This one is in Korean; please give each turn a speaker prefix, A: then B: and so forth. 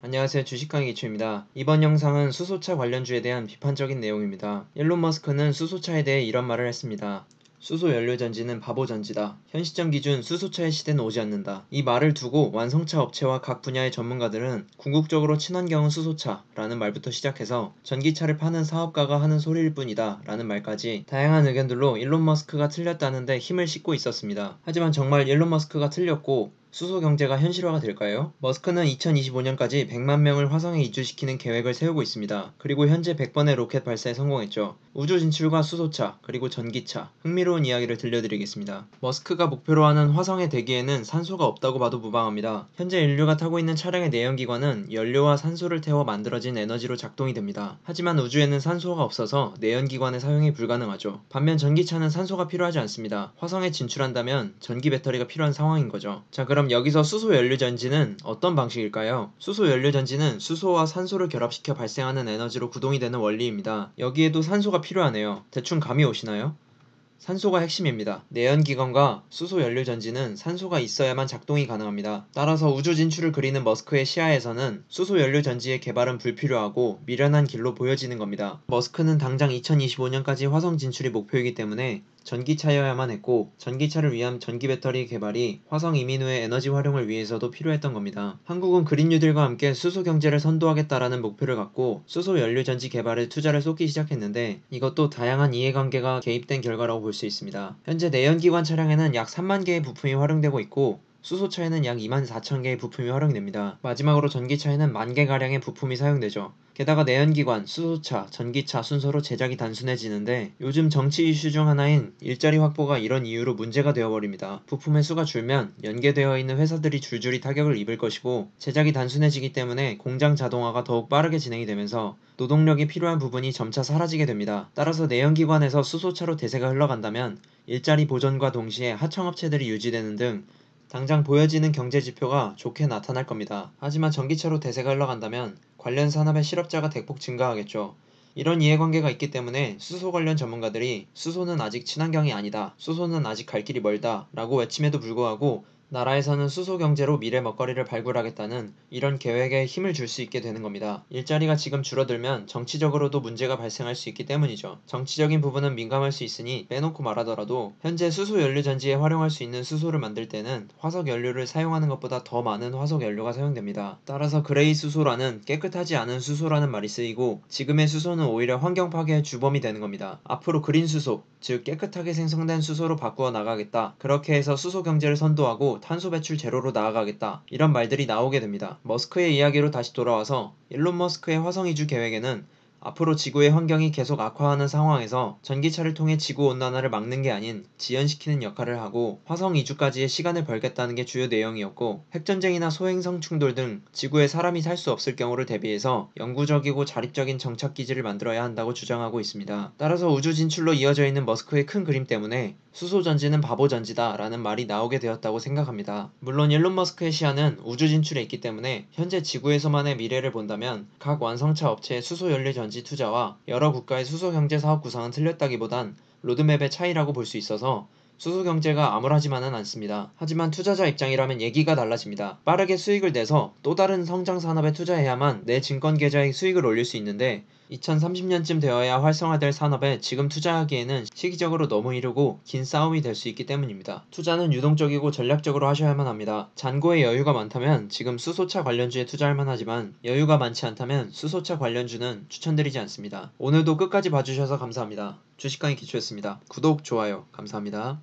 A: 안녕하세요. 주식강의 기초입니다. 이번 영상은 수소차 관련주에 대한 비판적인 내용입니다. 일론 머스크는 수소차에 대해 이런 말을 했습니다. 수소 연료전지는 바보전지다. 현 시점 기준 수소차의 시대는 오지 않는다. 이 말을 두고 완성차 업체와 각 분야의 전문가들은 궁극적으로 친환경은 수소차라는 말부터 시작해서 전기차를 파는 사업가가 하는 소리일 뿐이다 라는 말까지 다양한 의견들로 일론 머스크가 틀렸다는데 힘을 싣고 있었습니다. 하지만 정말 일론 머스크가 틀렸고 수소 경제가 현실화가 될까요? 머스크는 2025년까지 100만 명을 화성에 이주시키는 계획을 세우고 있습니다. 그리고 현재 100번의 로켓 발사에 성공했죠. 우주 진출과 수소차, 그리고 전기차, 흥미로운 이야기를 들려드리겠습니다. 머스크가 목표로 하는 화성의 대기에는 산소가 없다고 봐도 무방합니다. 현재 인류가 타고 있는 차량의 내연기관은 연료와 산소를 태워 만들어진 에너지로 작동이 됩니다. 하지만 우주에는 산소가 없어서 내연기관의 사용이 불가능하죠. 반면 전기차는 산소가 필요하지 않습니다. 화성에 진출한다면 전기 배터리가 필요한 상황인 거죠. 자, 그럼 여기서 수소 연료전지는 어떤 방식일까요? 수소 연료전지는 수소와 산소를 결합시켜 발생하는 에너지로 구동이 되는 원리입니다. 여기에도 산소가 필요하네요. 대충 감이 오시나요? 산소가 핵심입니다. 내연기관과 수소 연료전지는 산소가 있어야만 작동이 가능합니다. 따라서 우주 진출을 그리는 머스크의 시야에서는 수소 연료전지의 개발은 불필요하고 미련한 길로 보여지는 겁니다. 머스크는 당장 2025년까지 화성 진출이 목표이기 때문에 전기차여야만 했고 전기차를 위한 전기배터리 개발이 화성 이민 후의 에너지 활용을 위해서도 필요했던 겁니다. 한국은 그린 뉴딜과 함께 수소 경제를 선도하겠다라는 목표를 갖고 수소 연료전지 개발에 투자를 쏟기 시작했는데 이것도 다양한 이해관계가 개입된 결과라고 볼 수 있습니다. 현재 내연기관 차량에는 약 3만 개의 부품이 활용되고 있고 수소차에는 약 2만 4천 개의 부품이 활용됩니다. 마지막으로 전기차에는 1만 개가량의 부품이 사용되죠. 게다가 내연기관, 수소차, 전기차 순서로 제작이 단순해지는데 요즘 정치 이슈 중 하나인 일자리 확보가 이런 이유로 문제가 되어버립니다. 부품의 수가 줄면 연계되어 있는 회사들이 줄줄이 타격을 입을 것이고 제작이 단순해지기 때문에 공장 자동화가 더욱 빠르게 진행이 되면서 노동력이 필요한 부분이 점차 사라지게 됩니다. 따라서 내연기관에서 수소차로 대세가 흘러간다면 일자리 보존과 동시에 하청업체들이 유지되는 등 당장 보여지는 경제지표가 좋게 나타날 겁니다. 하지만 전기차로 대세가 흘러간다면 관련 산업의 실업자가 대폭 증가하겠죠. 이런 이해관계가 있기 때문에 수소 관련 전문가들이 수소는 아직 친환경이 아니다, 수소는 아직 갈 길이 멀다 라고 외침에도 불구하고 나라에서는 수소 경제로 미래 먹거리를 발굴하겠다는 이런 계획에 힘을 줄 수 있게 되는 겁니다. 일자리가 지금 줄어들면 정치적으로도 문제가 발생할 수 있기 때문이죠. 정치적인 부분은 민감할 수 있으니 빼놓고 말하더라도 현재 수소 연료 전지에 활용할 수 있는 수소를 만들 때는 화석 연료를 사용하는 것보다 더 많은 화석 연료가 사용됩니다. 따라서 그레이 수소라는 깨끗하지 않은 수소라는 말이 쓰이고 지금의 수소는 오히려 환경 파괴의 주범이 되는 겁니다. 앞으로 그린 수소, 즉 깨끗하게 생성된 수소로 바꾸어 나가겠다. 그렇게 해서 수소 경제를 선도하고 탄소 배출 제로로 나아가겠다. 이런 말들이 나오게 됩니다. 머스크의 이야기로 다시 돌아와서 일론 머스크의 화성 이주 계획에는 앞으로 지구의 환경이 계속 악화하는 상황에서 전기차를 통해 지구온난화를 막는 게 아닌 지연시키는 역할을 하고 화성 이주까지의 시간을 벌겠다는 게 주요 내용이었고 핵전쟁이나 소행성 충돌 등 지구에 사람이 살 수 없을 경우를 대비해서 영구적이고 자립적인 정착기지를 만들어야 한다고 주장하고 있습니다. 따라서 우주 진출로 이어져 있는 머스크의 큰 그림 때문에 수소전지는 바보전지다 라는 말이 나오게 되었다고 생각합니다. 물론 일론 머스크의 시야는 우주 진출에 있기 때문에 현재 지구에서만의 미래를 본다면 각 완성차 업체의 수소 연료 전지 투자와 여러 국가의 수소 경제 사업 구상은 틀렸다기보단 로드맵의 차이라고 볼 수 있어서 수소 경제가 암울하지만은 않습니다. 하지만 투자자 입장이라면 얘기가 달라집니다. 빠르게 수익을 내서 또 다른 성장 산업에 투자해야만 내 증권 계좌의 수익을 올릴 수 있는데 2030년쯤 되어야 활성화될 산업에 지금 투자하기에는 시기적으로 너무 이르고 긴 싸움이 될 수 있기 때문입니다. 투자는 유동적이고 전략적으로 하셔야만 합니다. 잔고에 여유가 많다면 지금 수소차 관련주에 투자할 만하지만 여유가 많지 않다면 수소차 관련주는 추천드리지 않습니다. 오늘도 끝까지 봐주셔서 감사합니다. 주식강의 기초였습니다. 구독, 좋아요 감사합니다.